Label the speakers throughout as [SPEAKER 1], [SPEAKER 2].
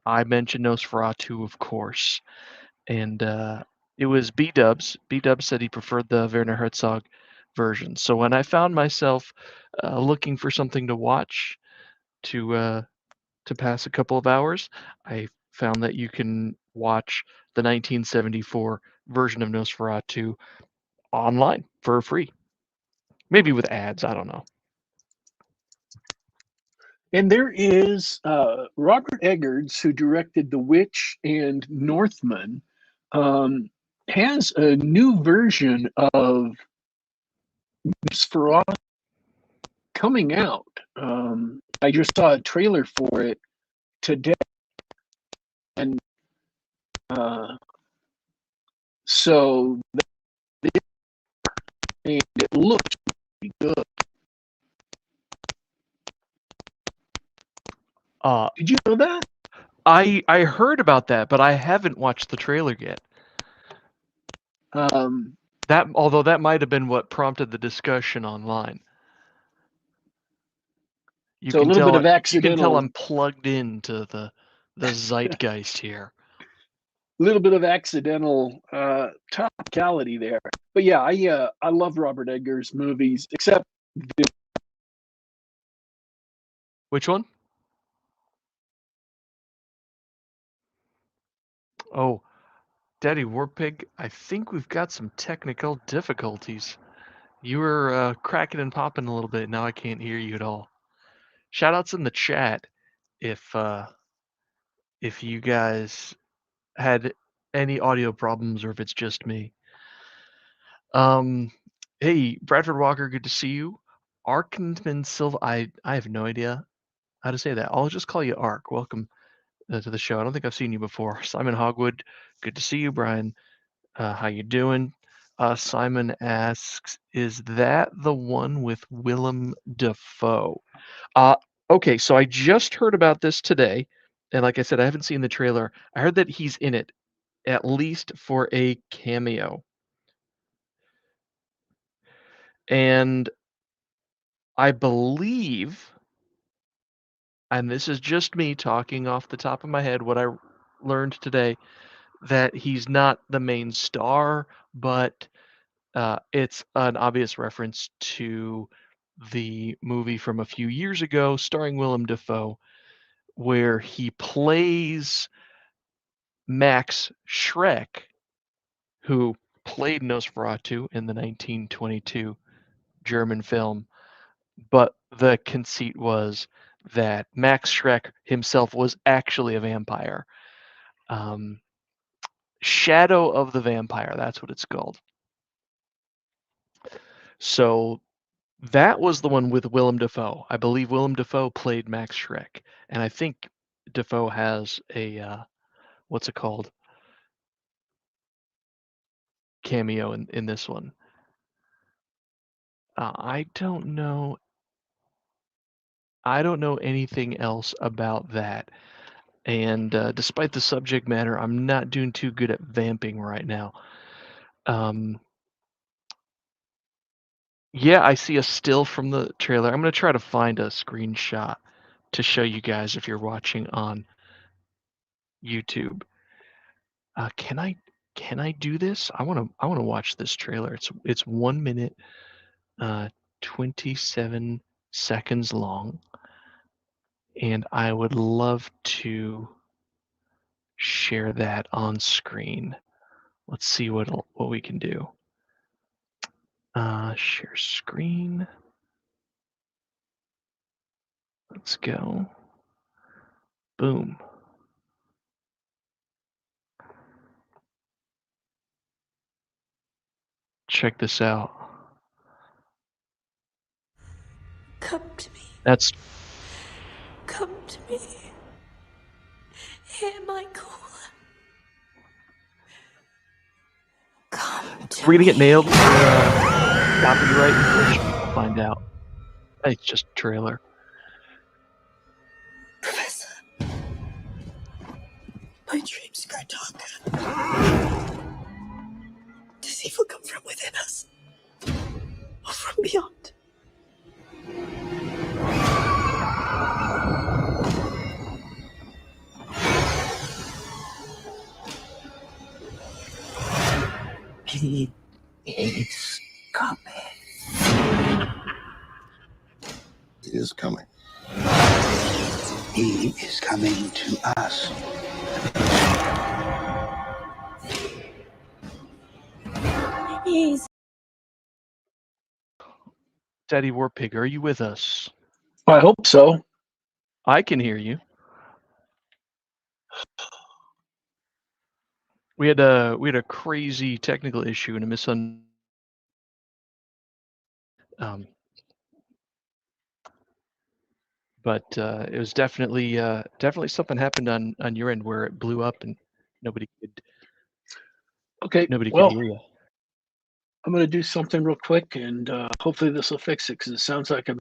[SPEAKER 1] I mentioned Nosferatu, of course, and it was B-Dubs. B-Dubs said he preferred the Werner Herzog version. So when I found myself looking for something to watch to pass a couple of hours, I found that you can watch the 1974 version of Nosferatu online for free. Maybe with ads, I don't know.
[SPEAKER 2] And there is Robert Eggers, who directed The Witch and Northman, has a new version of Nosferatu coming out. I just saw a trailer for it today, and so and it looks pretty good. Did you know that?
[SPEAKER 1] I heard about that, but I haven't watched the trailer yet. Although that might have been what prompted the discussion online. You
[SPEAKER 2] so a little bit of accidental.
[SPEAKER 1] You can tell I'm plugged into the zeitgeist here.
[SPEAKER 2] A little bit of accidental topicality there, but yeah, I love Robert Eggers movies, except
[SPEAKER 1] which one? Oh, Daddy Warpig, I think we've got some technical difficulties. You were cracking and popping a little bit. Now I can't hear you at all. Shoutouts in the chat if you guys had any audio problems or if it's just me. Hey, Bradford Walker, good to see you. Arkman Silva, I have no idea how to say that. I'll just call you Ark. Welcome to the show. I don't think I've seen you before. Simon Hogwood, good to see you. Brian, how you doing? Simon asks, is that the one with Willem Dafoe? Okay, so I just heard about this today, and like I said, I haven't seen the trailer. I heard that he's in it, at least for a cameo. And I believe, and this is just me talking off the top of my head, what I learned today, that he's not the main star, but it's an obvious reference to the movie from a few years ago starring Willem Dafoe, where he plays Max Schreck, who played Nosferatu in the 1922 German film. But the conceit was that Max Schreck himself was actually a vampire. Shadow of the Vampire, that's what it's called. So that was the one with Willem Dafoe. I believe Willem Dafoe played Max Schreck, and I think Dafoe has a what's it called? Cameo in this one. I don't know anything else about that. And despite the subject matter, I'm not doing too good at vamping right now. Yeah, I see a still from the trailer. I'm going to try to find a screenshot to show you guys if you're watching on YouTube. Can I do this? I want to watch this trailer. It's 1 minute 27 seconds long, and I would love to share that on screen. Let's see what we can do. Share screen. Let's go. Boom. Check this out.
[SPEAKER 3] Come to me.
[SPEAKER 1] That's.
[SPEAKER 3] Come to me. Hear my call. Come to
[SPEAKER 1] We're gonna
[SPEAKER 3] me.
[SPEAKER 1] get nailed for copyright infringement. We'll find out. It's just a trailer.
[SPEAKER 3] Professor, my dreams grow darker. Does evil come from within us or from beyond? He is coming.
[SPEAKER 4] He is coming.
[SPEAKER 3] He is coming to us. He's
[SPEAKER 1] Daddy Warpig, are you with us?
[SPEAKER 2] I hope so.
[SPEAKER 1] I can hear you. We had a crazy technical issue and a um, but it was definitely something happened on your end where it blew up and nobody could
[SPEAKER 2] Okay,
[SPEAKER 1] hear you.
[SPEAKER 2] I'm going to do something real quick, and hopefully this will fix it because it sounds like I'm.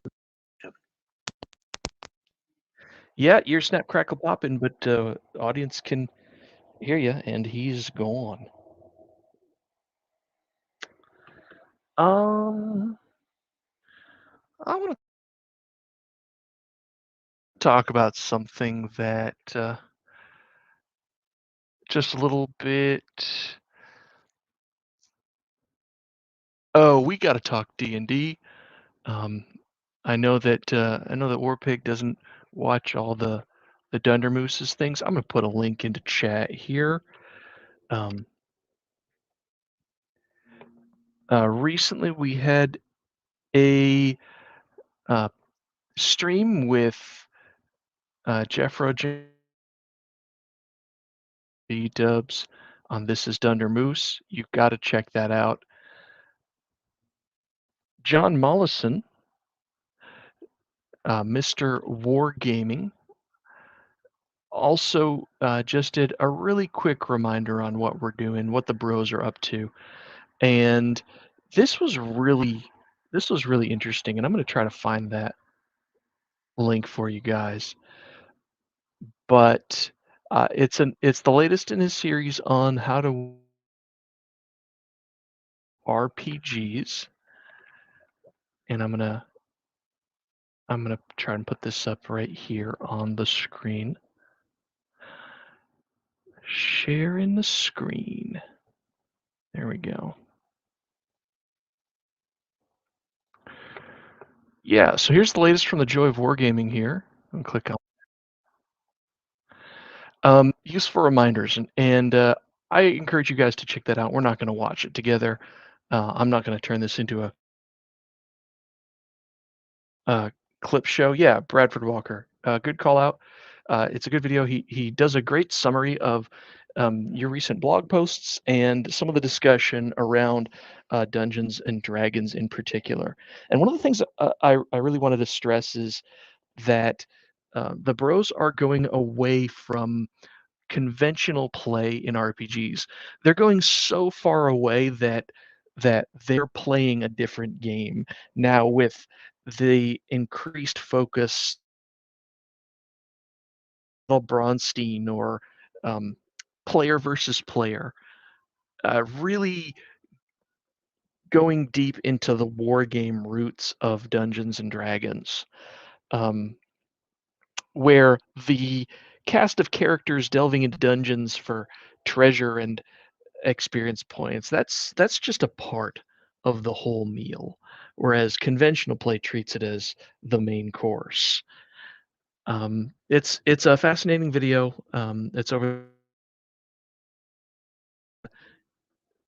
[SPEAKER 1] Yeah, you're snap crackle popping, but audience can hear you, and he's gone. I want to talk about something that just a little bit. Oh, we got to talk D&D. I know that Warpig doesn't watch all the Dundermoose's things. I'm gonna put a link into chat here. Recently we had a stream with Jeffro J Dubs on This Is Dundermoose. You've got to check that out. John Mollison, Mr. Wargaming, also just did a really quick reminder on what we're doing, what the bros are up to. And this was really interesting, and I'm going to try to find that link for you guys. But it's the latest in his series on how to RPGs, and I'm gonna try and put this up right here on the screen. Sharing the screen. There we go. Yeah, so here's the latest from the Joy of Wargaming here. I'm gonna click on useful reminders, and I encourage you guys to check that out. We're not going to watch it together. I'm not going to turn this into a clip show. Yeah, Bradford Walker, good call out. It's a good video. He does a great summary of your recent blog posts and some of the discussion around Dungeons and Dragons in particular. And one of the things I really wanted to stress is that the bros are going away from conventional play in RPGs. They're going so far away that they're playing a different game now with the increased focus of Bronstein or player versus player, really going deep into the war game roots of Dungeons and Dragons, where the cast of characters delving into dungeons for treasure and experience points, that's just a part of the whole meal, whereas conventional play treats it as the main course. It's a fascinating video. It's over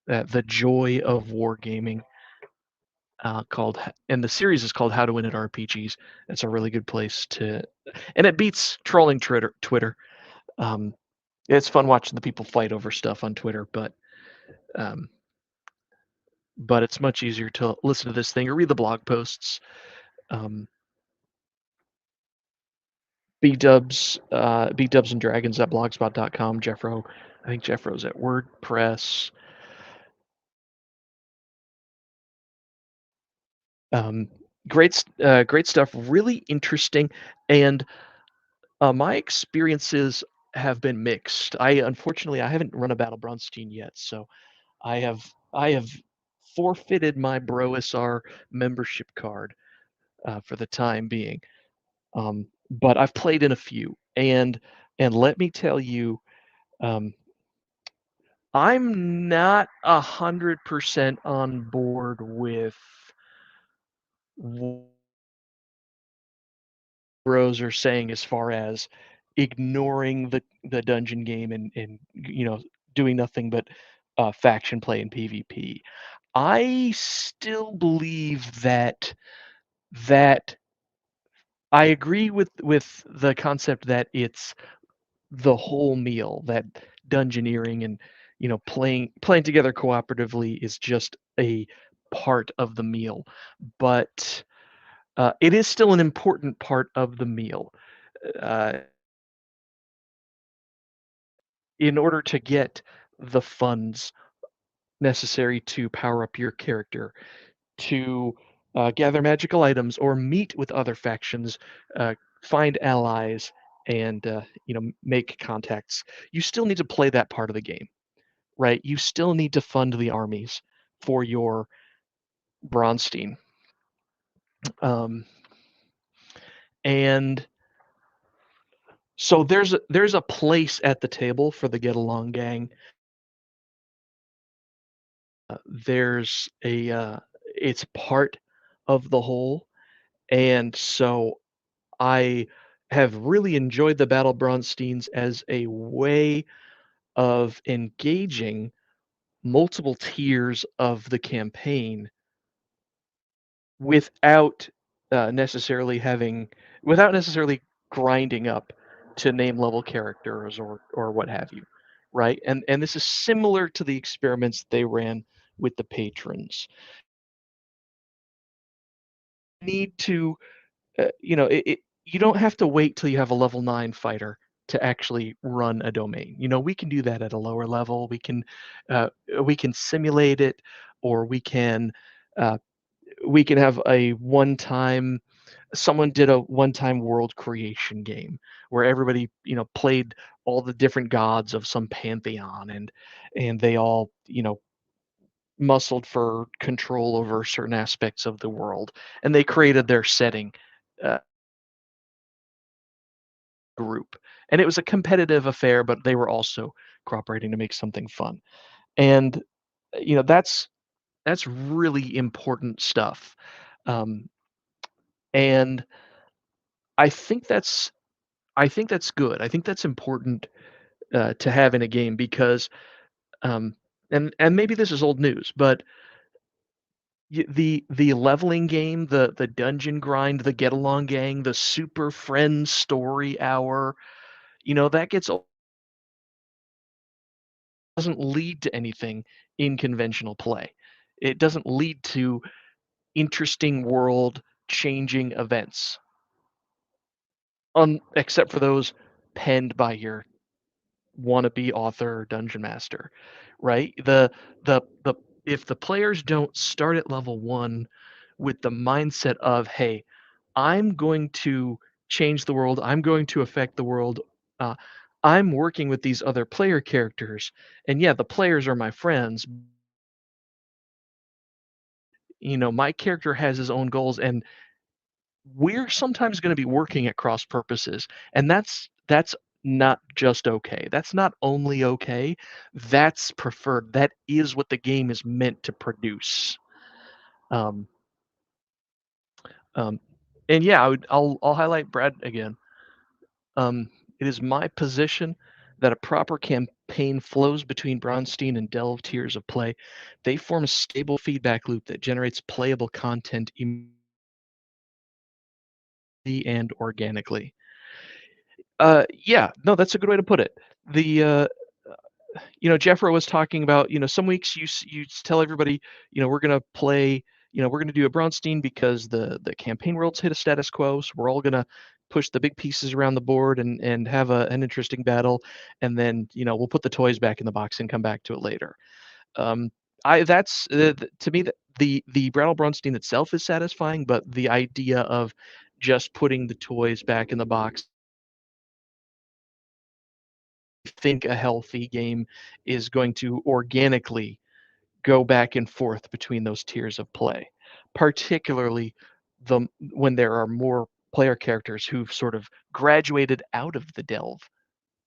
[SPEAKER 1] the joy of wargaming, and the series is called How to Win at RPGs. It's a really good place to, and it beats trolling Twitter. Um, it's fun watching the people fight over stuff on Twitter, um, but it's much easier to listen to this thing or read the blog posts. B-dubs and dragons at blogspot.com. Jeffro, I think Jeffro's at WordPress. Great stuff. Really interesting, and my experiences have been mixed. Unfortunately I haven't run a Battle Bronstein yet, so I have forfeited my BroSR membership card for the time being. But I've played in a few, and let me tell you, um, I'm not 100% on board with what Rose are saying as far as ignoring the dungeon game and doing nothing but faction play and PvP. I still believe that I agree with the concept that it's the whole meal, that dungeoneering and playing together cooperatively is just a part of the meal, but it is still an important part of the meal. Uh, in order to get the funds necessary to power up your character, to gather magical items or meet with other factions, find allies, and make contacts. You still need to play that part of the game, right? You still need to fund the armies for your Bronstein, um, and so there's a place at the table for the get along gang. There's a it's part of the whole, and so I have really enjoyed the Battle Bronsteins as a way of engaging multiple tiers of the campaign without necessarily without necessarily grinding up to name level characters or what have you, right? And this is similar to the experiments they ran with the patrons. Need to you don't have to wait till you have a level 9 fighter to actually run a domain. We can do that at a lower level. Uh, we can simulate it, or uh, we can have a one-time. Someone did a one-time world creation game where everybody played all the different gods of some pantheon, and they all muscled for control over certain aspects of the world, and they created their setting. Uh, Group. And it was a competitive affair, but they were also cooperating to make something fun. And that's really important stuff. Um, and I think that's I think that's good. I think that's important to have in a game because um, and maybe this is old news, but the leveling game, the dungeon grind, the get along gang, the super friends story hour, that gets doesn't lead to anything in conventional play. It doesn't lead to interesting world changing events, except for those penned by your wannabe author or dungeon master, right? The if the players don't start at level 1 with the mindset of, hey, I'm going to change the world, I'm going to affect the world, uh, I'm working with these other player characters, and yeah, the players are my friends. My character has his own goals, and we're sometimes going to be working at cross purposes, and that's not just okay. That's not only okay, that's preferred. That is what the game is meant to produce. um, um, and yeah, I'll highlight Brad again. It is my position that a proper campaign flows between Bronstein and Delve tiers of play. They form a stable feedback loop that generates playable content immediately and organically. Yeah, no, that's a good way to put it. The Jeffro was talking about, some weeks you tell everybody, we're gonna play, we're gonna do a Bronstein because the campaign world's hit a status quo, so we're all gonna push the big pieces around the board and have an interesting battle, and then we'll put the toys back in the box and come back to it later. Um, I that's to me the Brattle Bronstein itself is satisfying, but the idea of just putting the toys back in the box, think a healthy game is going to organically go back and forth between those tiers of play, particularly when there are more player characters who've sort of graduated out of the delve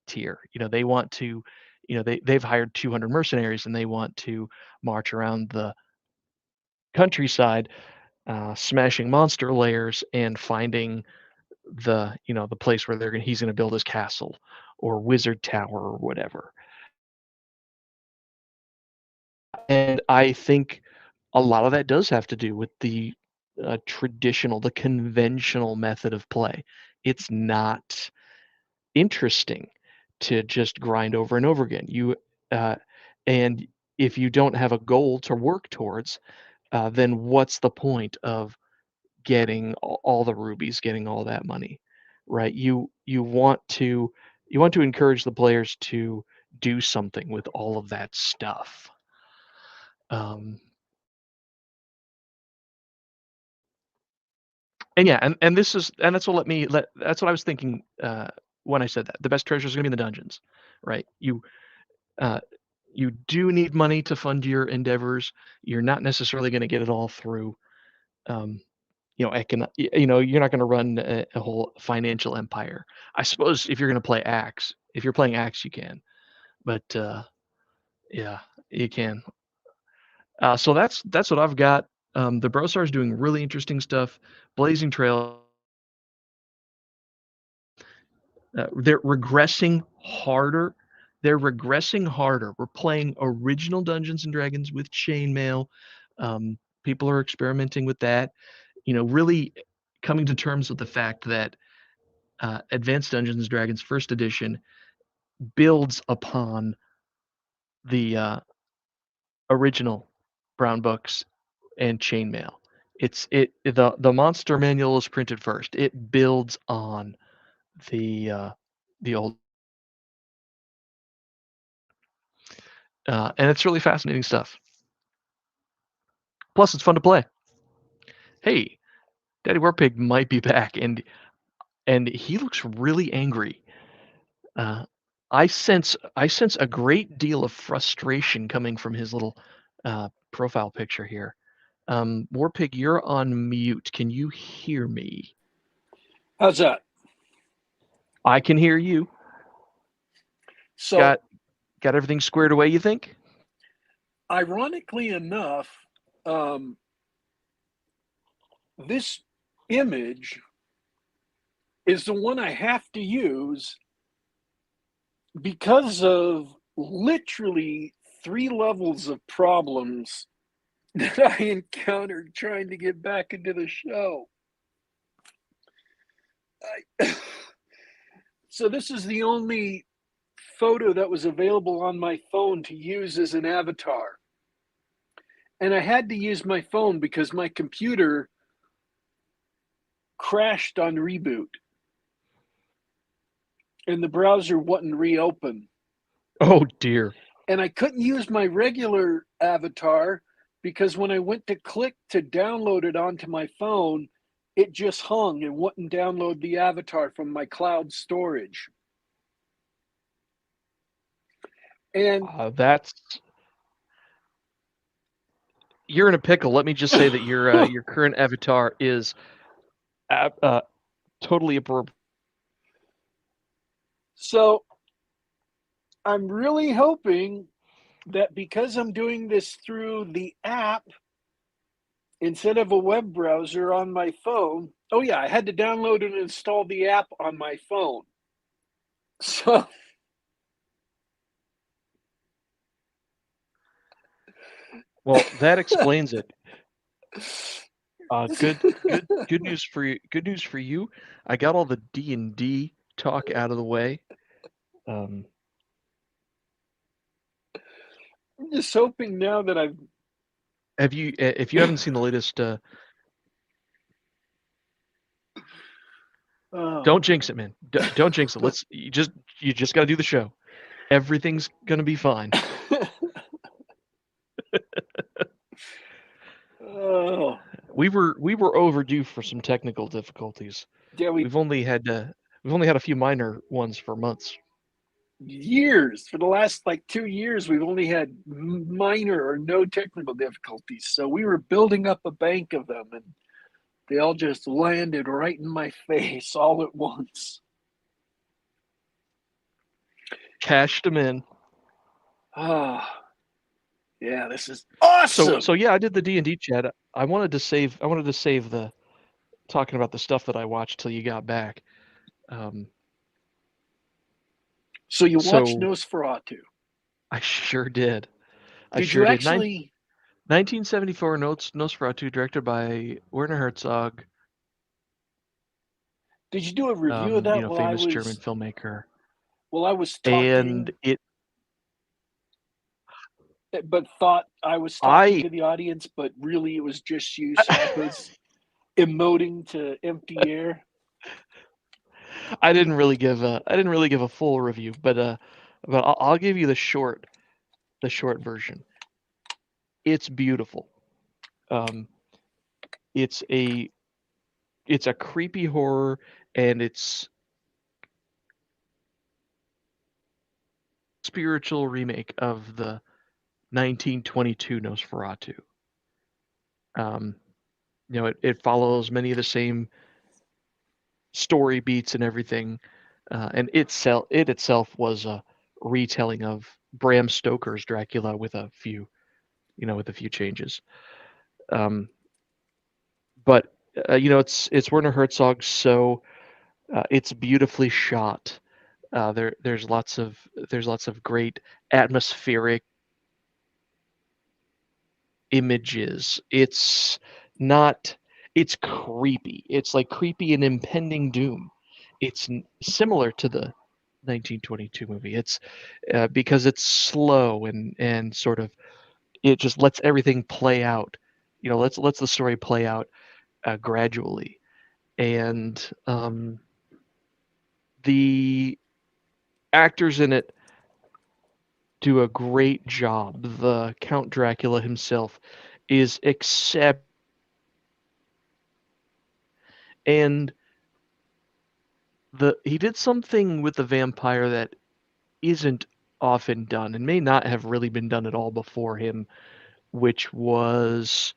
[SPEAKER 1] tier. They want to they've hired 200 mercenaries and they want to march around the countryside, smashing monster lairs and finding the place where he's gonna build his castle or wizard tower or whatever. And I think a lot of that does have to do with the the conventional method of play. It's not interesting to just grind over and over again. Uh, and if you don't have a goal to work towards, then what's the point of getting all the rubies, getting all that money, right? You want to encourage the players to do something with all of that stuff. Um, and yeah, and this is and that's what let me let that's what I was thinking when I said that the best treasure is gonna be in the dungeons, right? Uh, you do need money to fund your endeavors. You're not necessarily going to get it all through, um, you're not going to run a whole financial empire. I suppose if you're going to play Axe, if you're playing Axe, you can, but yeah, you can. So that's what I've got. The Brosar is doing really interesting stuff. Blazing Trail. They're regressing harder. They're regressing harder. We're playing original Dungeons and Dragons with chainmail. People are experimenting with that. Really coming to terms with the fact that Advanced Dungeons and Dragons First Edition builds upon the original brown books and chainmail. The monster manual is printed first. It builds on the old, and it's really fascinating stuff. Plus, it's fun to play. Hey, Daddy Warpig might be back, and he looks really angry. I sense a great deal of frustration coming from his little profile picture here. Warpig, you're on mute. Can you hear me?
[SPEAKER 2] How's that?
[SPEAKER 1] I can hear you.
[SPEAKER 2] So,
[SPEAKER 1] got everything squared away, you think?
[SPEAKER 2] Ironically enough, this image is the one I have to use because of literally 3 levels of problems that I encountered trying to get back into the show. So this is the only photo that was available on my phone to use as an avatar. And I had to use my phone because my computer crashed on reboot. And the browser wouldn't reopen.
[SPEAKER 1] Oh dear.
[SPEAKER 2] And I couldn't use my regular avatar because when I went to click to download it onto my phone, it just hung and wouldn't download the avatar from my cloud storage. And
[SPEAKER 1] you're in a pickle. Let me just say that your current avatar is totally appropriate.
[SPEAKER 2] So I'm really hoping that because I'm doing this through the app instead of a web browser on my phone. Oh yeah, I had to download and install the app on my phone. So
[SPEAKER 1] well, that explains it. Good news for you. Good news for you. I got all the D&D talk out of the way.
[SPEAKER 2] I'm just hoping now that I've.
[SPEAKER 1] If you haven't seen the latest, don't jinx it, man. Don't jinx it. You just got to do the show. Everything's gonna be fine.
[SPEAKER 2] Oh.
[SPEAKER 1] We were overdue for some technical difficulties.
[SPEAKER 2] Yeah,
[SPEAKER 1] we've only had a few minor ones for months.
[SPEAKER 2] Years. For the last 2 years, we've only had minor or no technical difficulties. So we were building up a bank of them, and they all just landed right in my face all at once.
[SPEAKER 1] Cashed them in.
[SPEAKER 2] Ah, yeah, this is awesome.
[SPEAKER 1] So yeah, I did the D&D chat. I wanted to save the talking about the stuff that I watched till you got back.
[SPEAKER 2] So you watched
[SPEAKER 1] So
[SPEAKER 2] Nosferatu.
[SPEAKER 1] I sure did. I
[SPEAKER 2] Did you
[SPEAKER 1] sure did.
[SPEAKER 2] actually?
[SPEAKER 1] 1974 Nosferatu, directed by Werner Herzog.
[SPEAKER 2] Did you do a review of that
[SPEAKER 1] Famous German filmmaker.
[SPEAKER 2] while I was
[SPEAKER 1] And
[SPEAKER 2] talking, but thought I was talking to the audience, but really it was just you, so I was emoting to empty air.
[SPEAKER 1] I didn't really give a full review, but I'll give you the short version. It's beautiful. Um, it's a creepy horror, and it's spiritual remake of the 1922 Nosferatu. Um, it follows many of the same story beats and everything, and it itself was a retelling of Bram Stoker's Dracula with a few changes. Um, but it's Werner Herzog, so it's beautifully shot. There's lots of great atmospheric images. It's creepy. It's like creepy and impending doom. It's similar to the 1922 movie. It's because it's slow and sort of it just lets everything play out. Lets the story play out gradually, and the actors in it do a great job. The Count Dracula himself is except and he did something with the vampire that isn't often done and may not have really been done at all before him, which was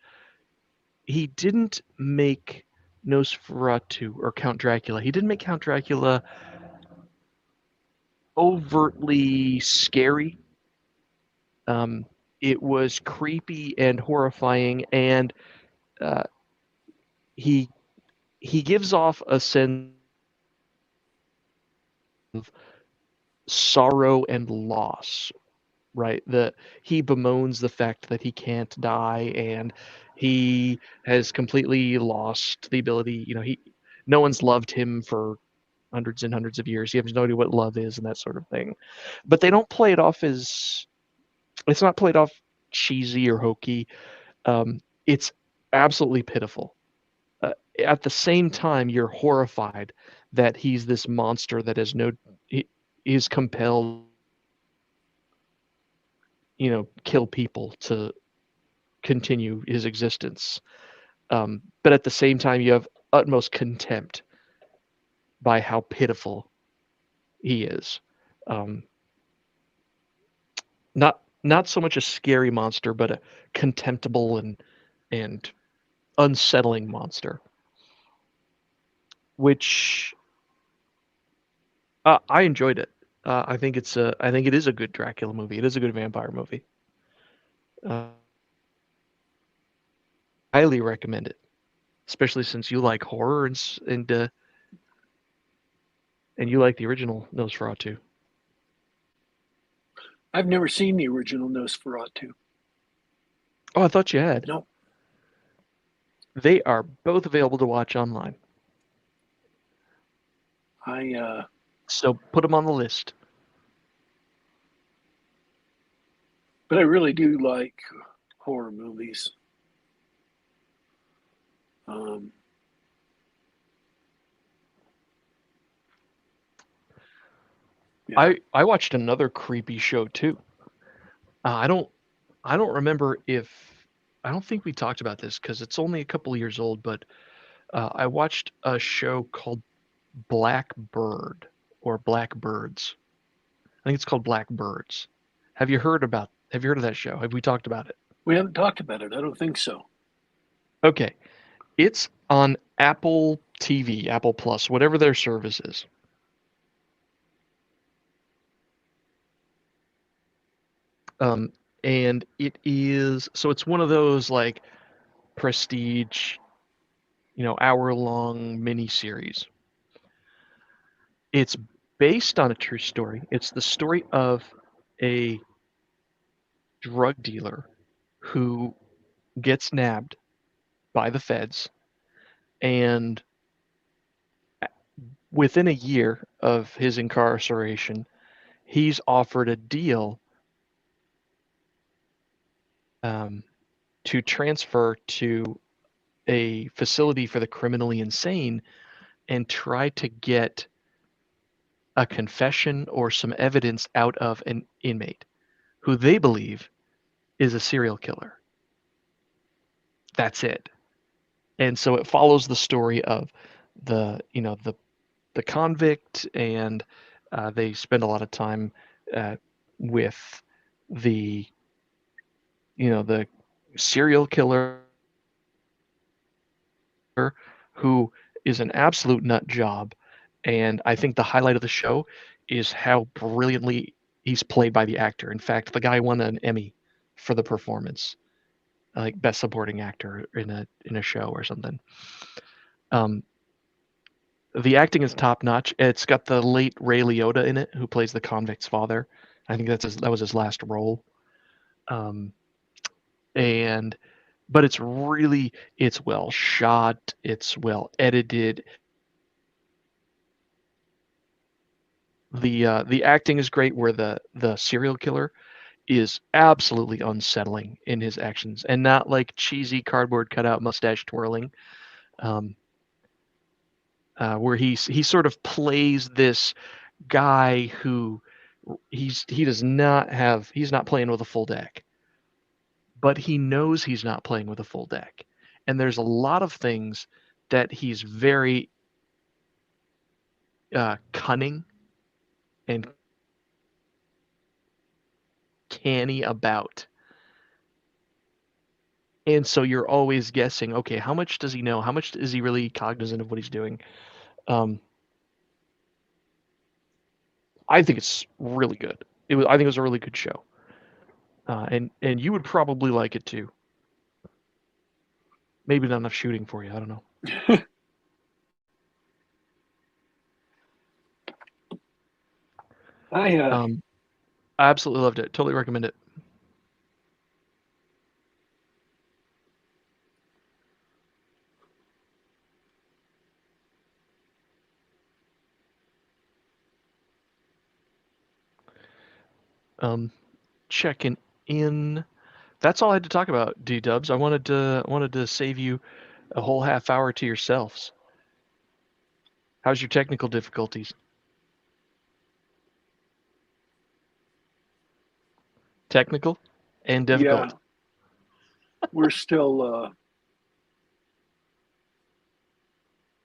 [SPEAKER 1] he didn't make Nosferatu or Count Dracula. He didn't make Count Dracula overtly scary. It was creepy and horrifying, and uh, he he gives off a sense of sorrow and loss, right? That he bemoans the fact that he can't die, and he has completely lost the ability. No one's loved him for hundreds and hundreds of years. He has no idea what love is and that sort of thing. But they don't play it off as it's not played off cheesy or hokey. It's absolutely pitiful. At the same time, you're horrified that he's this monster that has he is compelled, kill people to continue his existence. But at the same time, you have utmost contempt by how pitiful he is. Um, not so much a scary monster, but a contemptible and unsettling monster, which I enjoyed it. I think it is a good Dracula movie. It is a good vampire movie. Uh, Highly recommend it, especially since you like horror and you like the original Nosferatu.
[SPEAKER 2] I've never seen the original Nosferatu.
[SPEAKER 1] Oh, I thought you had.
[SPEAKER 2] No.
[SPEAKER 1] They are both available to watch online. So put them on the list.
[SPEAKER 2] But I really do like horror movies.
[SPEAKER 1] Yeah. I watched another creepy show too. I don't remember if I don't think we talked about this because it's only a couple years old, but I watched a show called Black Bird or Black Birds. I think it's called Black Birds. Have you heard of that show? Have we talked about it?
[SPEAKER 2] We haven't talked about it. I don't think so.
[SPEAKER 1] Okay. It's on Apple TV, Apple Plus, whatever their service is. And it's one of those like prestige, hour-long mini-series. It's based on a true story. It's the story of a drug dealer who gets nabbed by the feds, and within a year of his incarceration, he's offered a deal um, to transfer to a facility for the criminally insane and try to get a confession or some evidence out of an inmate who they believe is a serial killer. That's it. And so it follows the story of the convict, and they spend a lot of time with the the serial killer who is an absolute nut job. And I think the highlight of the show is how brilliantly he's played by the actor. In fact, the guy won an Emmy for the performance, like best supporting actor in a show or something. Um, the acting is top notch. It's got the late Ray Liotta in it, who plays the convict's father. I think that was his last role. Um, and but it's well shot, it's well edited. The acting is great, where the serial killer is absolutely unsettling in his actions, and not like cheesy cardboard cutout mustache twirling. Um, where he sort of plays this guy who he's not playing with a full deck, but he knows he's not playing with a full deck, and there's a lot of things that he's very cunning and canny about. And so you're always guessing, okay, how much does he know? How much is he really cognizant of what he's doing? Um, I think it's really good. I think it was a really good show, and you would probably like it too. Maybe not enough shooting for you. I don't know.
[SPEAKER 2] I
[SPEAKER 1] I absolutely loved it. Totally recommend it. Um, checking in. That's all I had to talk about, D Dubs. I wanted to save you a whole half hour to yourselves. How's your technical difficulties? Technical and
[SPEAKER 2] yeah,
[SPEAKER 1] difficult.
[SPEAKER 2] we're still.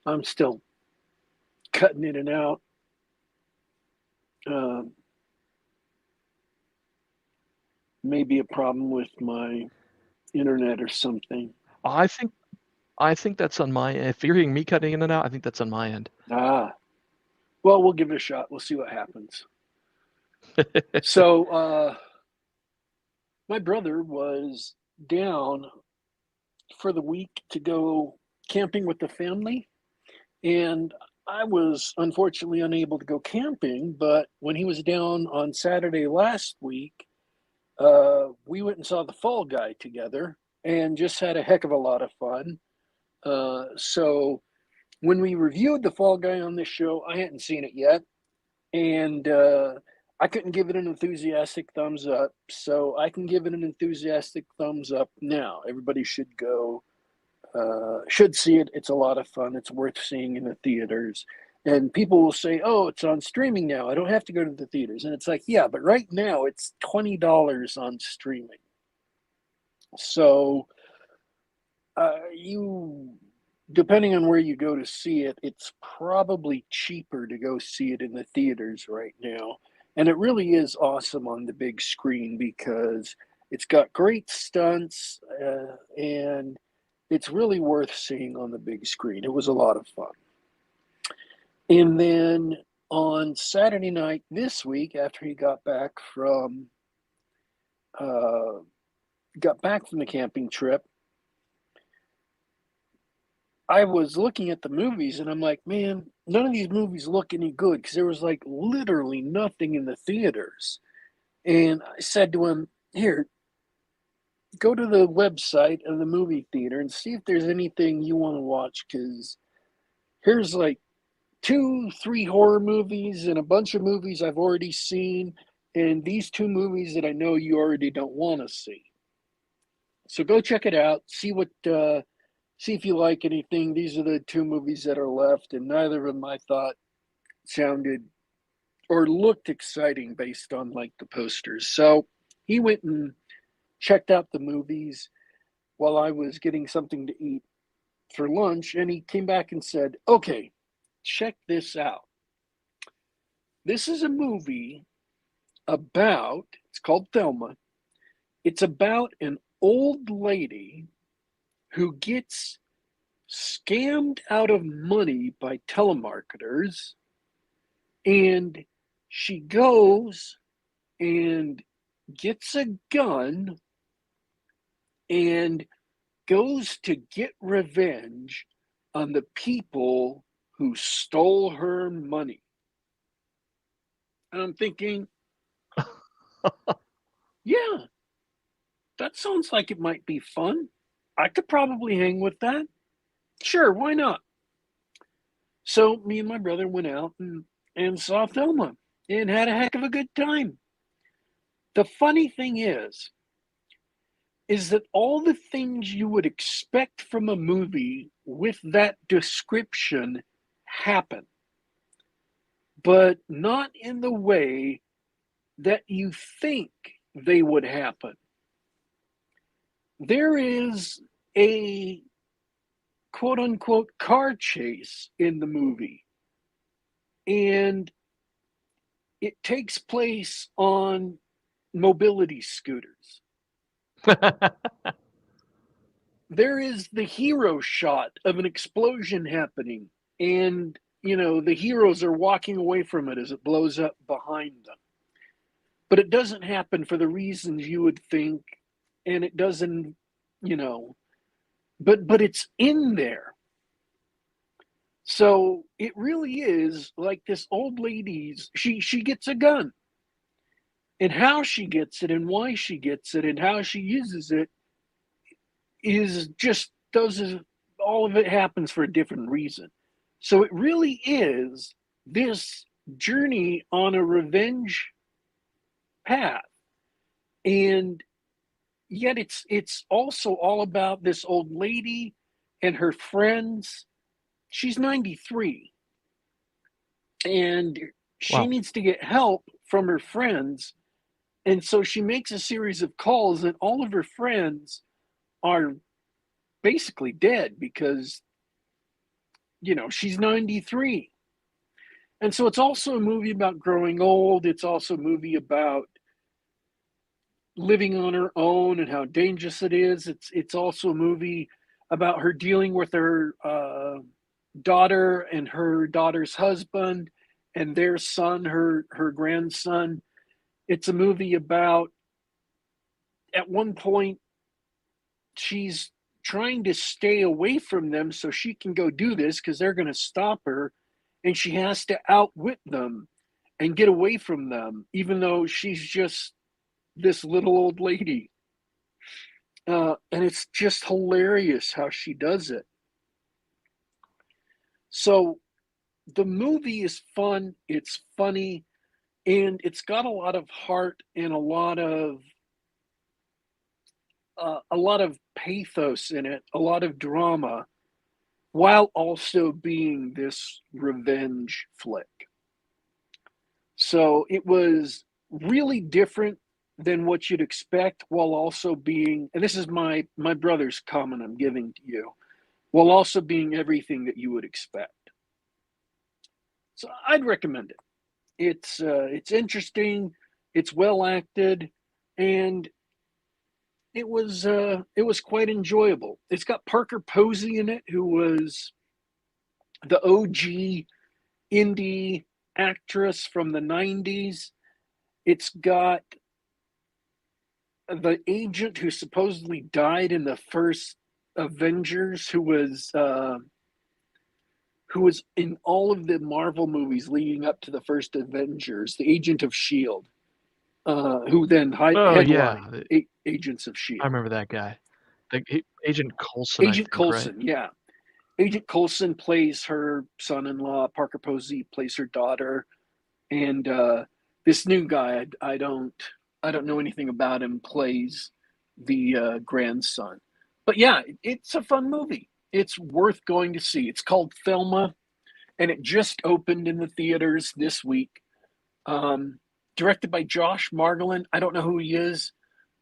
[SPEAKER 2] I'm still cutting in and out. Um, Maybe a problem with my internet or something.
[SPEAKER 1] I think I think that's on my end. If you're hearing me cutting in and out, I think that's on my end.
[SPEAKER 2] Ah, well, we'll give it a shot. We'll see what happens. So, my brother was down for the week to go camping with the family, and I was unfortunately unable to go camping. But when he was down on Saturday last week, we went and saw the Fall Guy together and just had a heck of a lot of fun. So when we reviewed the Fall Guy on this show, I hadn't seen it yet, and I couldn't give it an enthusiastic thumbs up. So I can give it an enthusiastic thumbs up now. Everybody should go, should see it. It's a lot of fun. It's worth seeing in the theaters. And people will say, "Oh, it's on streaming now. I don't have to go to the theaters." And it's like, yeah, but right now it's $20 on streaming. So you, depending on where you go to see it, it's probably cheaper to go see it in the theaters right now. And it really is awesome on the big screen because it's got great stunts, and it's really worth seeing on the big screen. It was a lot of fun. And then on Saturday night this week, after he got back from got back from the camping trip, I was looking at the movies and I'm like, man, none of these movies look any good because there was like literally nothing in the theaters. And I said to him, here, go to the website of the movie theater and see if there's anything you want to watch because here's like 2, 3 horror movies and a bunch of movies I've already seen, and these 2 movies that I know you already don't want to see. So go check it out, see if you like anything. These are the 2 movies that are left, and neither of them I thought sounded or looked exciting based on like the posters. So he went and checked out the movies while I was getting something to eat for lunch, and he came back and said, okay, check this out. This is a movie about, it's called Thelma. It's about an old lady who gets scammed out of money by telemarketers, and she goes and gets a gun and goes to get revenge on the people who stole her money. And I'm thinking, yeah, that sounds like it might be fun. I could probably hang with that. Sure, why not? So me and my brother went out and saw Thelma and had a heck of a good time. The funny thing is that all the things you would expect from a movie with that description happen, but not in the way that you think they would happen. There is a quote unquote car chase in the movie, and it takes place on mobility scooters. There is the hero shot of an explosion happening, and the heroes are walking away from it as it blows up behind them. But it doesn't happen for the reasons you would think, and it doesn't, but it's in there. So it really is like this old lady's, she gets a gun. And how she gets it and why she gets it and how she uses it is just all of it happens for a different reason. So it really is this journey on a revenge path. And yet it's also all about this old lady and her friends. She's 93 and she
[SPEAKER 1] Wow.
[SPEAKER 2] needs to get help from her friends. And so she makes a series of calls, and all of her friends are basically dead because, she's 93. And so it's also a movie about growing old. It's also a movie about living on her own and how dangerous it is. It's also a movie about her dealing with her daughter and her daughter's husband and their son, her grandson. It's a movie about, at one point, she's trying to stay away from them so she can go do this because they're going to stop her, and she has to outwit them and get away from them, even though she's just this little old lady. And it's just hilarious how she does it. So the movie is fun, it's funny, and it's got a lot of heart and a lot of pathos in it, a lot of drama, while also being this revenge flick. So it was really different than what you'd expect, while also being, and this is my brother's comment I'm giving to you, while also being everything that you would expect. So I'd recommend it. It's interesting, it's well acted, and it was quite enjoyable. It's got Parker Posey in it, who was the OG indie actress from the 90s. It's got the agent who supposedly died in the first Avengers, who was in all of the Marvel movies leading up to the first Avengers, the Agent of Shield, who then
[SPEAKER 1] Oh
[SPEAKER 2] headlined
[SPEAKER 1] yeah,
[SPEAKER 2] Agents of
[SPEAKER 1] I
[SPEAKER 2] Shield.
[SPEAKER 1] remember that guy. Agent Coulson, I
[SPEAKER 2] Agent
[SPEAKER 1] think, right?
[SPEAKER 2] Coulson, yeah. Agent Coulson plays her son-in-law. Parker Posey plays her daughter, and this new guy, I don't know anything about him, plays the grandson. But yeah, it's a fun movie. It's worth going to see. It's called Thelma, and it just opened in the theaters this week. Directed by Josh Margolin. I don't know who he is.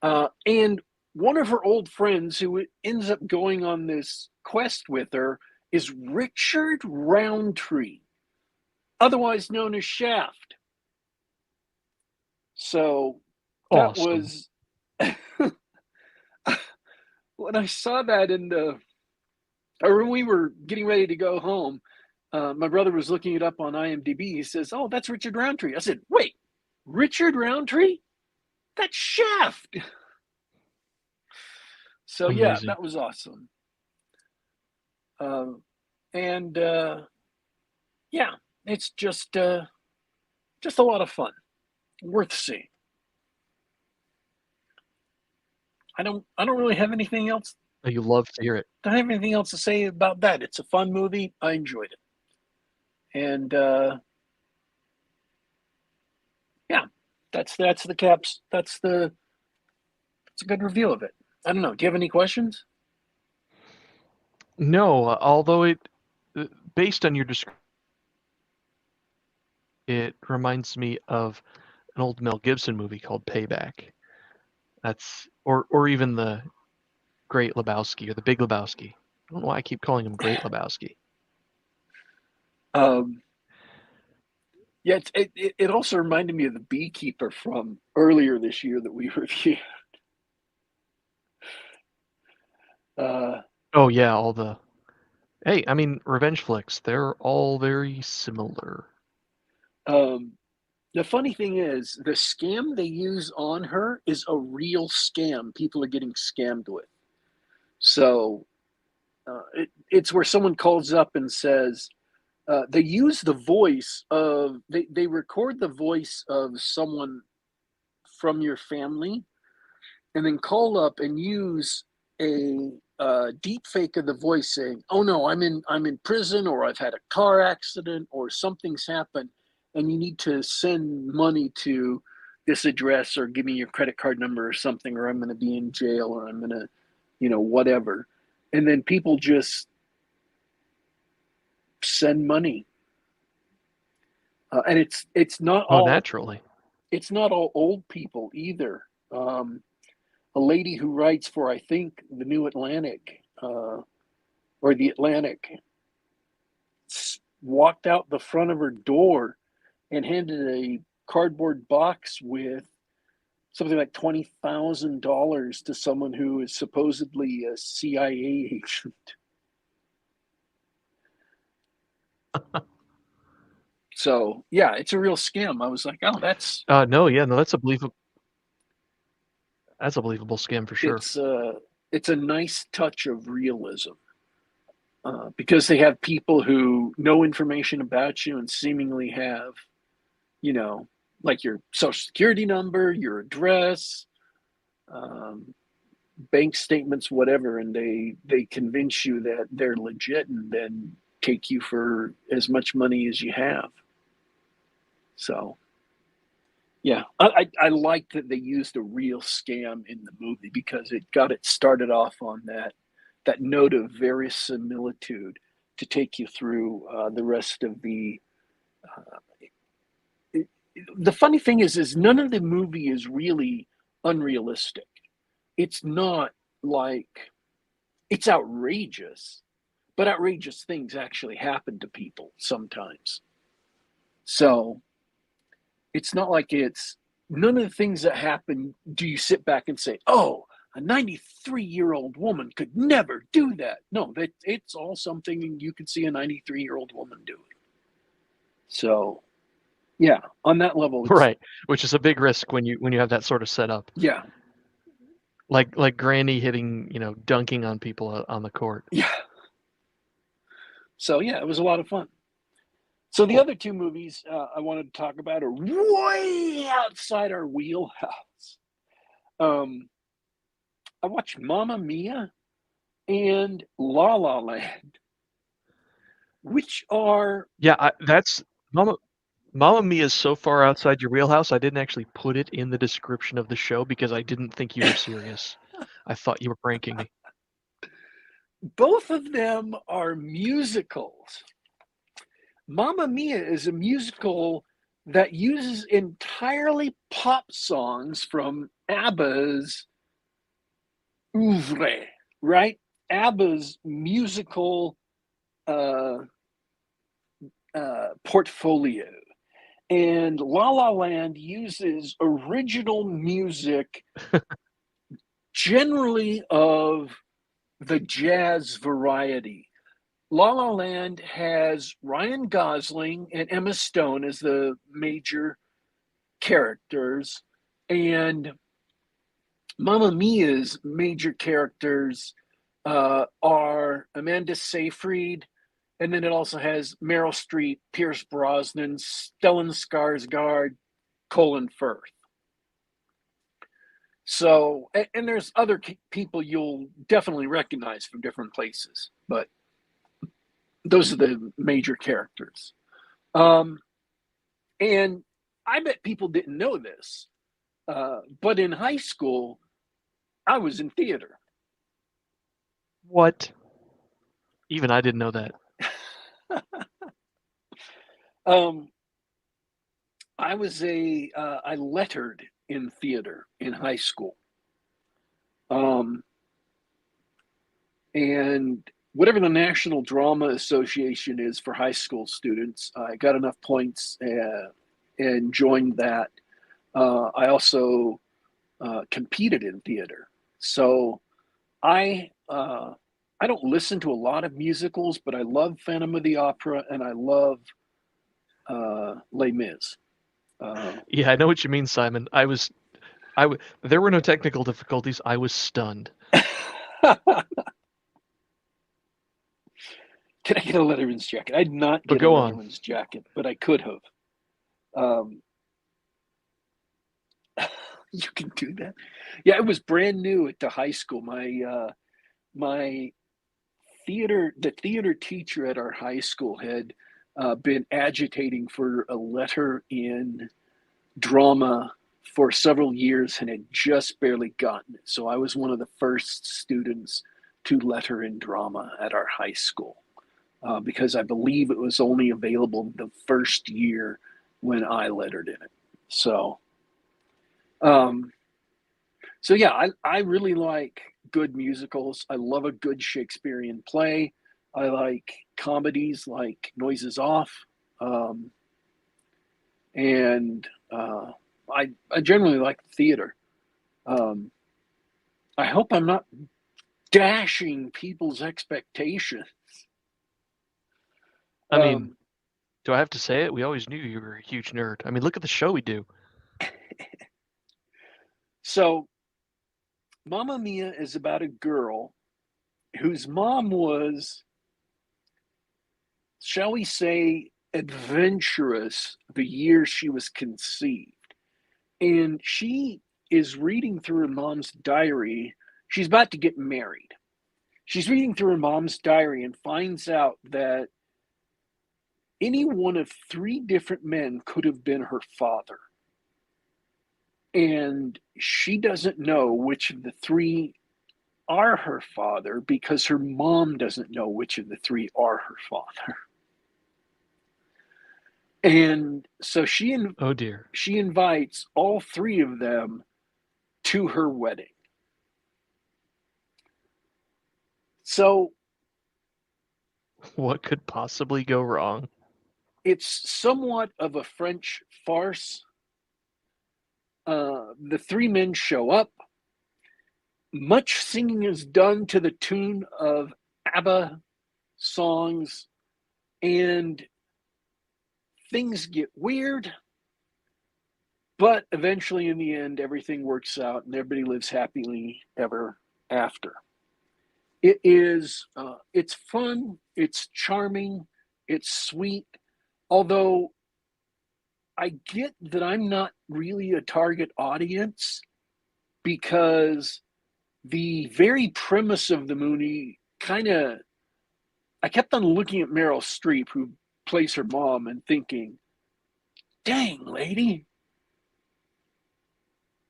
[SPEAKER 2] And one of her old friends who ends up going on this quest with her is Richard Roundtree, otherwise known as Shaft. So that
[SPEAKER 1] Awesome.
[SPEAKER 2] was when I saw that or when we were getting ready to go home. My brother was looking it up on IMDb. He says, "Oh, that's Richard Roundtree." I said, "Wait, Richard Roundtree? That's Shaft." So yeah,
[SPEAKER 1] Amazing.
[SPEAKER 2] that was awesome. And yeah, it's just a lot of fun, worth seeing. I don't really have anything else.
[SPEAKER 1] You love to hear it.
[SPEAKER 2] Don't have anything else to say about that. It's a fun movie. I enjoyed it, and yeah, that's the caps. That's a good review of it. I don't know. Do you have any questions?
[SPEAKER 1] No, although based on your description, it reminds me of an old Mel Gibson movie called Payback. That's or even the Great Lebowski or the Big Lebowski. I don't know why I keep calling him Great Lebowski.
[SPEAKER 2] Yeah, it also reminded me of the Beekeeper from earlier this year that we reviewed.
[SPEAKER 1] Oh yeah, all the hey, I mean revenge flicks, they're all very similar.
[SPEAKER 2] The funny thing is, the scam they use on her is a real scam people are getting scammed with. So it's where someone calls up and says, they use the voice of, they record the voice of someone from your family and then call up and use a deep fake of the voice saying, "Oh no, I'm in prison, or I've had a car accident, or something's happened, and you need to send money to this address, or give me your credit card number or something, or I'm going to be in jail, or I'm going to, whatever." And then people just send money, and it's not
[SPEAKER 1] Oh,
[SPEAKER 2] all
[SPEAKER 1] naturally.
[SPEAKER 2] old people either. A lady who writes for, I think, the New Atlantic, or the Atlantic, walked out the front of her door and handed a cardboard box with something like $20,000 to someone who is supposedly a CIA agent. So yeah, it's a real scam. I was like, oh, that's
[SPEAKER 1] No, that's a believable scam for sure.
[SPEAKER 2] it's a nice touch of realism. Because they have people who know information about you and seemingly have, like your social security number, your address, bank statements, whatever, and they convince you that they're legit and then take you for as much money as you have. So, yeah, I like that they used a real scam in the movie because it got it started off on that note of verisimilitude to take you through the rest of the. The funny thing is none of the movie is really unrealistic. It's not like it's outrageous, but outrageous things actually happen to people sometimes. So it's not like it's none of the things that happen. Do you sit back and say, "Oh, a 93-year-old woman could never do that"? No, that it's all something you could see a 93-year-old woman doing. So, yeah, on that level, it's
[SPEAKER 1] Right, which is a big risk when you have that sort of setup.
[SPEAKER 2] yeah,
[SPEAKER 1] Like Granny hitting, dunking on people on the court.
[SPEAKER 2] Yeah. So yeah, it was a lot of fun. So the other two movies I wanted to talk about are way outside our wheelhouse. I watched Mamma Mia and La La Land, which are
[SPEAKER 1] Yeah, that's Mamma Mia is so far outside your wheelhouse. I didn't actually put it in the description of the show because I didn't think you were serious. I thought you were pranking me.
[SPEAKER 2] both of them are musicals. Mamma Mia is a musical that uses entirely pop songs from ABBA's oeuvre, right? ABBA's musical portfolio. And La La Land uses original music, generally of the jazz variety. La La Land has Ryan Gosling and Emma Stone as the major characters, and Mamma Mia's major characters are Amanda Seyfried, and then it also has Meryl Streep, Pierce Brosnan, Stellan Skarsgård, Colin Firth. So, and there's other people you'll definitely recognize from different places, but those are the major characters. And I bet people didn't know this, but in high school, I was in theater.
[SPEAKER 1] What? Even I didn't know that.
[SPEAKER 2] I lettered in theater in high school. And whatever the National Drama Association is for high school students, I got enough points and joined that. I also competed in theater. So I don't listen to a lot of musicals, but I love Phantom of the Opera and I love Les Mis.
[SPEAKER 1] Yeah, I know what you mean, Simon. There were no technical difficulties. I was stunned.
[SPEAKER 2] Can I get a Letterman's jacket? I did not
[SPEAKER 1] But
[SPEAKER 2] get a
[SPEAKER 1] go on.
[SPEAKER 2] Letterman's jacket, but I could have. You can do that. Yeah, it was brand new at the high school. My the theater teacher at our high school had been agitating for a letter in drama for several years and had just barely gotten it. So I was one of the first students to letter in drama at our high school because I believe it was only available the first year when I lettered in it. So, so yeah, I really like good musicals. I love a good Shakespearean play. I like comedies like Noises Off. And I generally like theater. I hope I'm not dashing people's expectations.
[SPEAKER 1] I mean, do I have to say it? We always knew you were a huge nerd. I mean, look at the show we do.
[SPEAKER 2] So, Mamma Mia is about a girl whose mom was, shall we say, adventurous the year she was conceived. And she is reading through her mom's diary. She's about to get married. She's reading through her mom's diary and finds out that any one of three different men could have been her father. And she doesn't know which of the three are her father because her mom doesn't know which of the three are her father. And so
[SPEAKER 1] Oh dear.
[SPEAKER 2] she invites all three of them to her wedding. So
[SPEAKER 1] What could possibly go wrong?
[SPEAKER 2] it's somewhat of a French farce. The three men show up. Much singing is done to the tune of ABBA songs, and things get weird. But eventually, in the end, everything works out and everybody lives happily ever after. It is, it's fun, it's charming, it's sweet. Although I get that I'm not really a target audience because the very premise of the movie kind of, I kept on looking at Meryl Streep, who plays her mom, and thinking, dang, lady,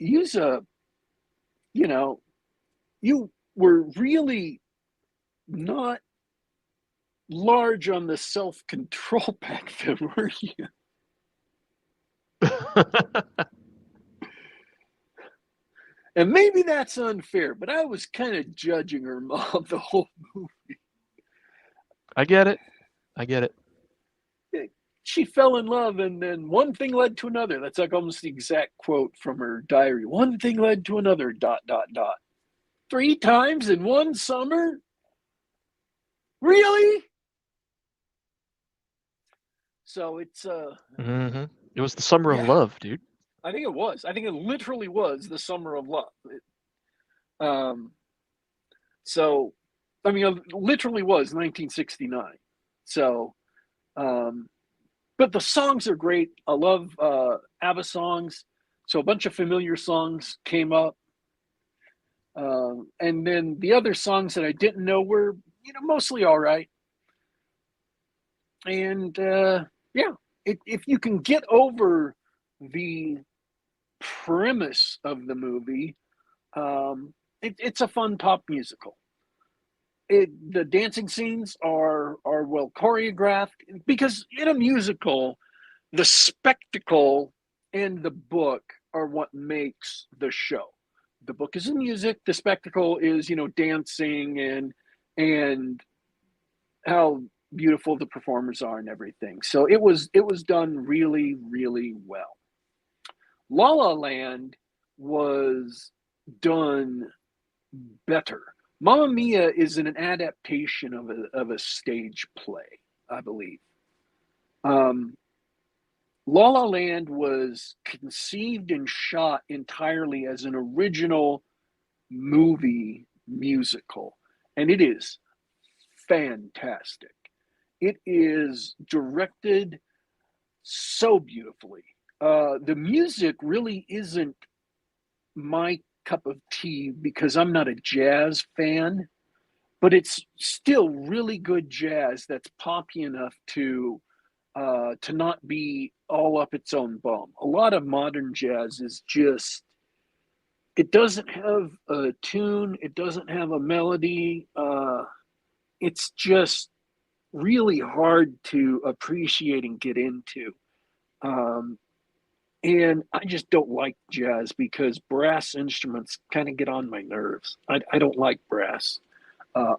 [SPEAKER 2] you's a, you know, you were really not large on the self-control back then, were you? And maybe that's unfair, but I was kind of judging her mom the whole movie.
[SPEAKER 1] I get it. I get it.
[SPEAKER 2] She fell in love, and then one thing led to another. That's like almost the exact quote from her diary. One thing led to another, ... 3 times in one summer? Really? So it's
[SPEAKER 1] Mm-hmm. It was the summer of
[SPEAKER 2] yeah,
[SPEAKER 1] love, dude.
[SPEAKER 2] I think it was. I think it literally was the summer of love. So, I mean, it literally was 1969. So, but the songs are great. I love ABBA songs. So a bunch of familiar songs came up. And then the other songs that I didn't know were, mostly all right. And yeah, if you can get over the premise of the movie, it's a fun pop musical. The dancing scenes are well choreographed because in a musical, the spectacle and the book are what makes the show. The book is the music, the spectacle is dancing and how beautiful the performers are and everything. So it was done really, really well. La La Land was done better. Mamma Mia is an adaptation of a stage play, I believe. Um, La La Land was conceived and shot entirely as an original movie musical, and it is fantastic. It is directed so beautifully. The music really isn't my cup of tea because I'm not a jazz fan, but it's still really good jazz that's poppy enough to not be all up its own bum. A lot of modern jazz is just, it doesn't have a tune, it doesn't have a melody. It's just really hard to appreciate and get into. Um, and I just don't like jazz because brass instruments kind of get on my nerves. I don't like brass. I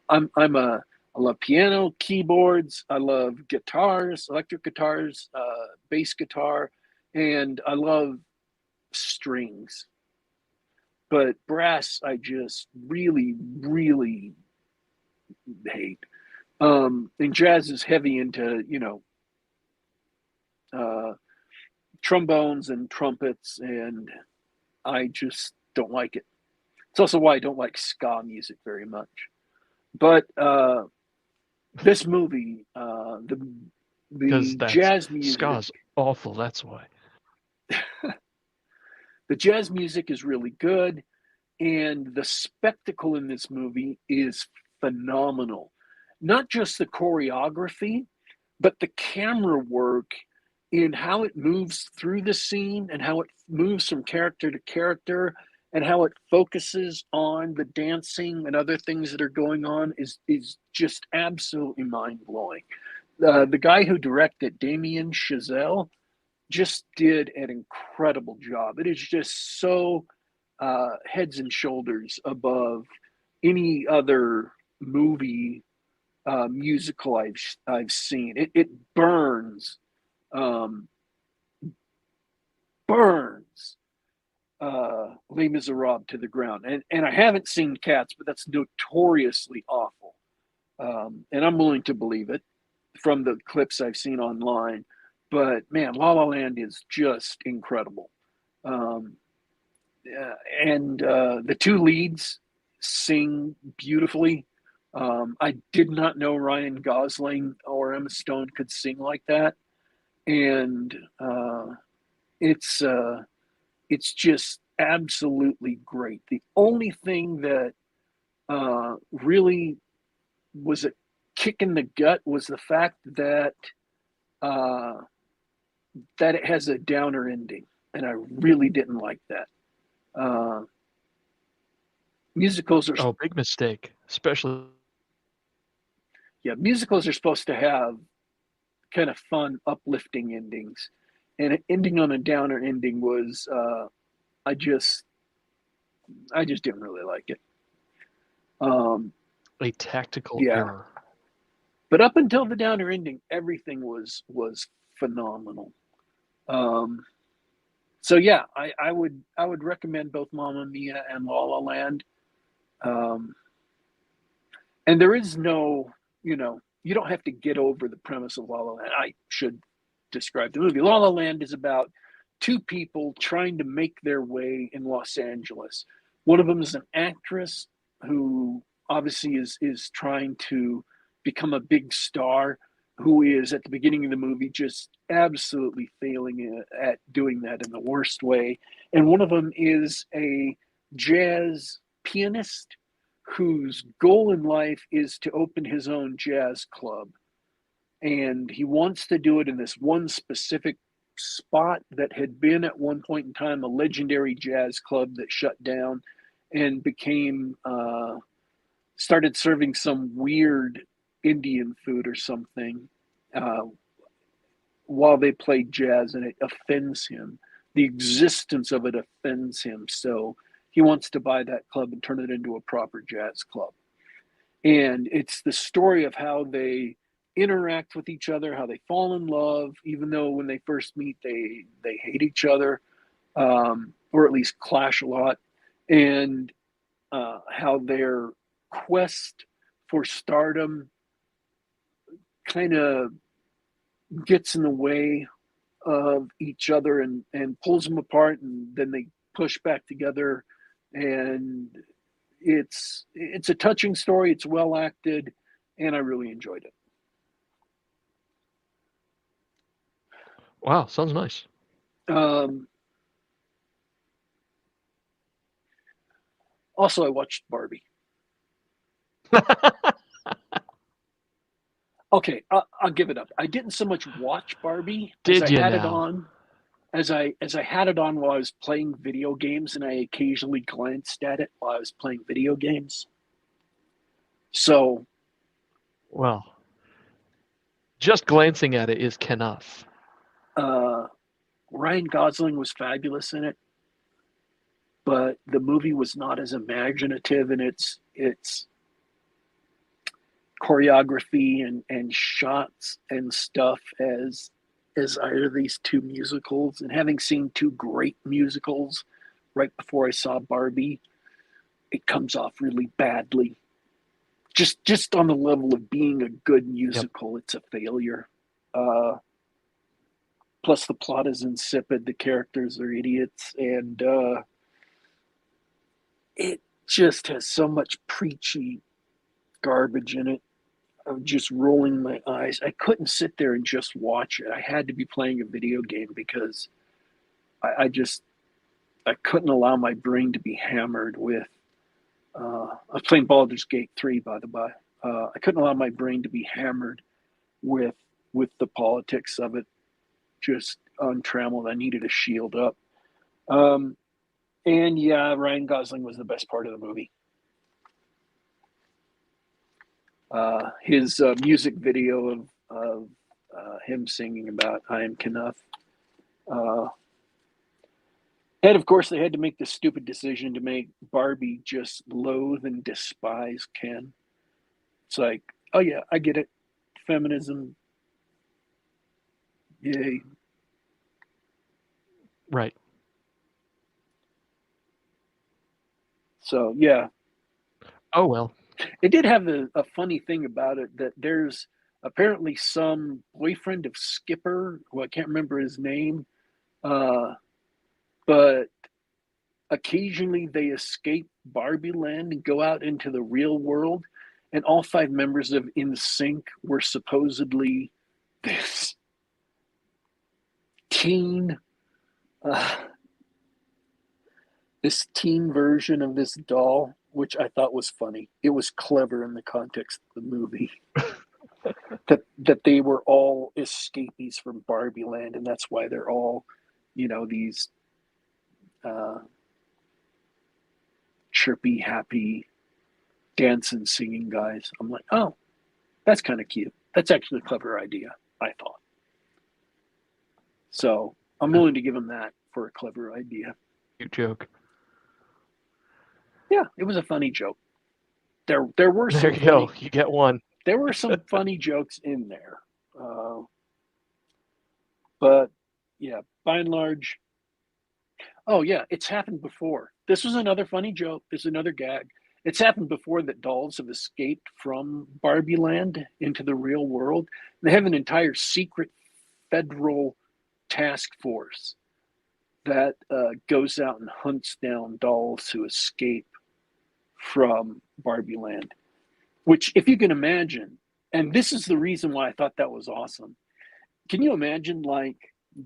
[SPEAKER 2] love piano, keyboards. I love guitars, electric guitars, bass guitar, and I love strings. But brass, I just really, really hate. And jazz is heavy into uh, trombones and trumpets, and I just don't like it. It's also why I don't like ska music very much. But this movie,
[SPEAKER 1] Because
[SPEAKER 2] the
[SPEAKER 1] that's
[SPEAKER 2] jazz music,
[SPEAKER 1] ska's awful. That's why.
[SPEAKER 2] the jazz music is really good, and the spectacle in this movie is phenomenal. Not just the choreography, but the camera work in how it moves through the scene and how it moves from character to character and how it focuses on the dancing and other things that are going on is just absolutely mind blowing. The guy who directed, Damien Chazelle, just did an incredible job. It is just so heads and shoulders above any other movie musical I've seen. It burns um, burns Les Miserables to the ground. And I haven't seen Cats, but that's notoriously awful. And I'm willing to believe it from the clips I've seen online. But man, La La Land is just incredible. Um, and the two leads sing beautifully. I did not know Ryan Gosling or Emma Stone could sing like that, and it's it's just absolutely great. The only thing that really was a kick in the gut was the fact that uh, that it has a downer ending, and I really didn't like that. Uh, musicals are
[SPEAKER 1] Oh, big mistake, especially.
[SPEAKER 2] musicals are supposed to have kind of fun, uplifting endings, and ending on a downer ending was I just I just didn't really like it. Um,
[SPEAKER 1] A tactical
[SPEAKER 2] yeah,
[SPEAKER 1] error.
[SPEAKER 2] but up until the downer ending, everything was phenomenal. Um, so yeah, I would recommend both Mamma Mia and La La Land. Um, and there is no, you don't have to get over the premise of La La Land. I should describe the movie. La La Land is about two people trying to make their way in Los Angeles. One of them is an actress who obviously is trying to become a big star, who is at the beginning of the movie just absolutely failing at doing that in the worst way. And one of them is a jazz pianist whose goal in life is to open his own jazz club. And he wants to do it in this one specific spot that had been at one point in time a legendary jazz club that shut down and became started serving some weird Indian food or something uh, while they played jazz, and it offends him. The existence of it offends him, so he wants to buy that club and turn it into a proper jazz club. And it's the story of how they interact with each other, how they fall in love, even though when they first meet they hate each other, or at least clash a lot, and how their quest for stardom kind of gets in the way of each other and pulls them apart, and then they push back together. And it's a touching story. It's well acted, and I really enjoyed it.
[SPEAKER 1] Wow, sounds nice.
[SPEAKER 2] Um, Also, I watched Barbie. Okay, I'll give it up. I didn't so much watch Barbie as
[SPEAKER 1] Did
[SPEAKER 2] I
[SPEAKER 1] you
[SPEAKER 2] had it
[SPEAKER 1] now?
[SPEAKER 2] on, as I had it on while I was playing video games, and I occasionally glanced at it while I was playing video games. So
[SPEAKER 1] Well, just glancing at it is enough.
[SPEAKER 2] uh, Ryan Gosling was fabulous in it, but the movie was not as imaginative in its choreography and shots and stuff as either of these two musicals. And having seen two great musicals right before I saw Barbie, it comes off really badly. Just on the level of being a good
[SPEAKER 1] Yep.
[SPEAKER 2] musical, it's a failure. Uh, Plus, the plot is insipid. The characters are idiots, and it just has so much preachy garbage in it. I'm just rolling my eyes. I couldn't sit there and just watch it. I had to be playing a video game because I just I couldn't allow my brain to be hammered with. I was playing Baldur's Gate 3, by the by. I couldn't allow my brain to be hammered with the politics of it, just untrammeled. I needed a shield up. Um, and yeah, Ryan Gosling was the best part of the movie. His music video of him singing about I Am Knuff. Uh, and of course, they had to make the stupid decision to make Barbie just loathe and despise Ken. It's like, oh yeah, I get it. Feminism, yay.
[SPEAKER 1] Right.
[SPEAKER 2] So yeah,
[SPEAKER 1] Oh well.
[SPEAKER 2] it did have a funny thing about it that there's apparently some boyfriend of Skipper, who I can't remember his name, uh, but occasionally they escape Barbie Land and go out into the real world. And all 5 members of NSYNC were supposedly this teen, uh, this teen version of this doll, which I thought was funny. It was clever in the context of the movie. that they were all escapees from Barbie Land, and that's why they're all, these chirpy, happy, dancing, singing guys. I'm like, oh, that's kind of cute. That's actually a clever idea, I thought. So I'm willing to give them that for a clever idea.
[SPEAKER 1] Cute joke.
[SPEAKER 2] Yeah, it was a funny joke. There were some.
[SPEAKER 1] There you go. You get one.
[SPEAKER 2] There were some funny jokes in there, but yeah, by and large. Oh yeah, it's happened before. This was another funny joke. There's another gag. It's happened before that dolls have escaped from Barbie Land into the real world. They have an entire secret federal task force that goes out and hunts down dolls who escape from Barbie Land. Which, if you can imagine, and this is the reason why I thought that was awesome. Can you imagine, like,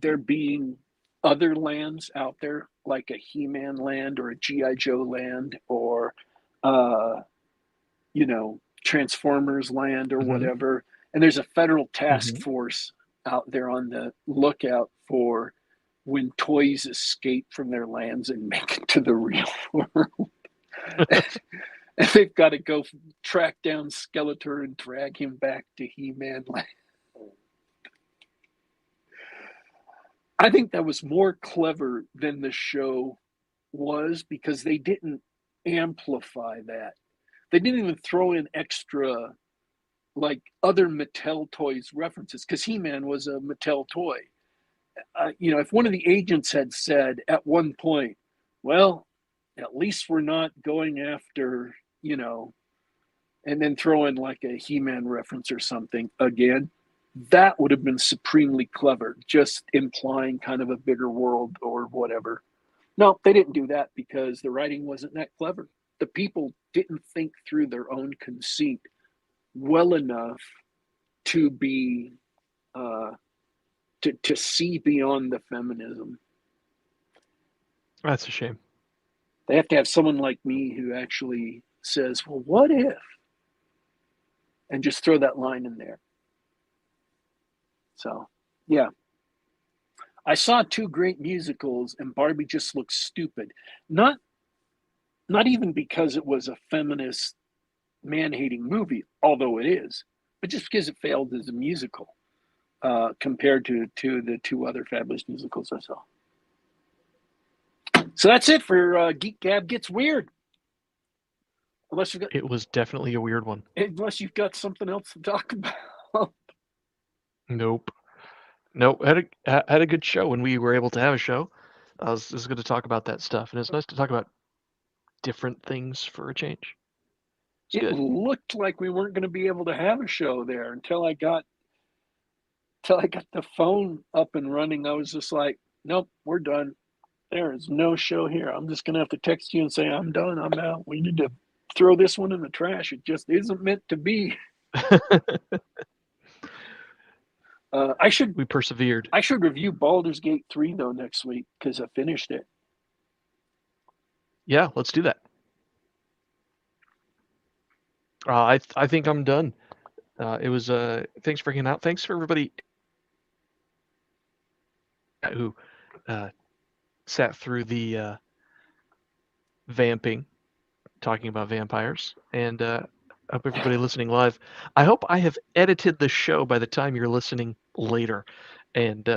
[SPEAKER 2] there being other lands out there, like a He-Man land or a G.I. Joe land or, Transformers land or whatever. And there's a federal task force out there on the lookout for when toys escape from their lands and make it to the real world. And they've got to go track down Skeletor and drag him back to He-Man land. I think that was more clever than the show was because they didn't amplify that. They didn't even throw in extra, like, other Mattel toys references because He-Man was a Mattel toy. If one of the agents had said at one point, well, at least we're not going after, and then throw in like a He-Man reference or something again, that would have been supremely clever, just implying kind of a bigger world or whatever. No, they didn't do that because the writing wasn't that clever. The people didn't think through their own conceit well enough to be to see beyond the feminism.
[SPEAKER 1] That's a shame.
[SPEAKER 2] They have to have someone like me who actually says, well, what if? And just throw that line in there. So, yeah. I saw 2 great musicals and Barbie just looked stupid. Not even because it was a feminist man-hating movie, although it is, but just because it failed as a musical compared to the 2 other fabulous musicals I saw. So that's it for Geek Gab Gets Weird.
[SPEAKER 1] It was definitely a weird one.
[SPEAKER 2] Unless you've got something else to talk about.
[SPEAKER 1] Nope. Had a good show when we were able to have a show. I was just going to talk about that stuff, and it's nice to talk about different things for a change.
[SPEAKER 2] It looked like we weren't going to be able to have a show there until I got the phone up and running. I was just like, nope, we're done. There is no show here. I'm just going to have to text you and say, I'm done. I'm out. We need to throw this one in the trash. It just isn't meant to be. We persevered. I should review Baldur's Gate 3, though, next week because I finished it.
[SPEAKER 1] Yeah, let's do that. I think I'm done. It was thanks for hanging out. Thanks for everybody who sat through the vamping, talking about vampires, and I hope everybody listening live. I hope I have edited the show by the time you're listening later, and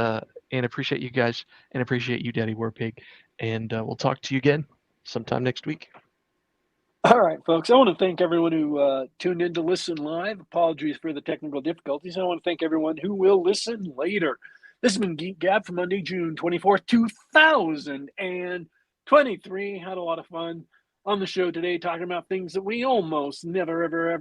[SPEAKER 1] appreciate you guys, and appreciate you, Daddy Warpig, and we'll talk to you again sometime next week.
[SPEAKER 2] All right, folks. I want to thank everyone who tuned in to listen live. Apologies for the technical difficulties. I want to thank everyone who will listen later. This has been Geek Gab for Monday, June 24th, 2023. Had a lot of fun on the show today talking about things that we almost never, ever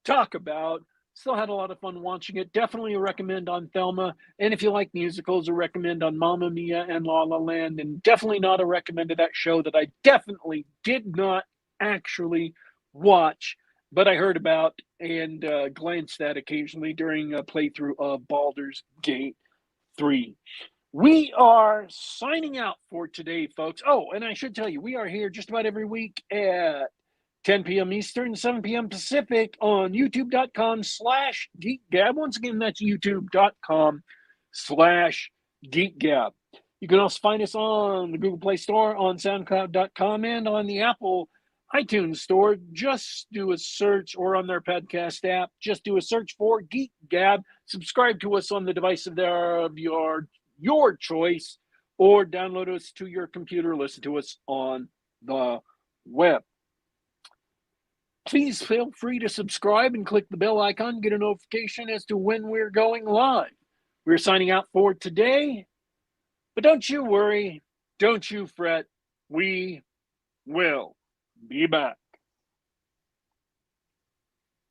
[SPEAKER 2] talk about. Still had a lot of fun watching it. Definitely a recommend on Thelma. And if you like musicals, a recommend on Mamma Mia and La La Land. And definitely not a recommend of that show that I definitely did not actually watch, but I heard about and glanced at occasionally during a playthrough of Baldur's Gate 3. We are signing out for today, folks. Oh, and I should tell you, we are here just about every week at 10 p.m. Eastern, 7 p.m. Pacific on youtube.com/geekgab. Once again, that's youtube.com/geekgab. You can also find us on the Google Play Store, on soundcloud.com, and on the Apple iTunes Store. Just do a search, or on their podcast app, just do a search for Geek Gab. Subscribe to us on the device of your choice, or download us to your computer, listen to us on the web. Please feel free to subscribe and click the bell icon, get a notification as to when we're going live. We're signing out for today, but don't you worry, don't you fret, we will be back.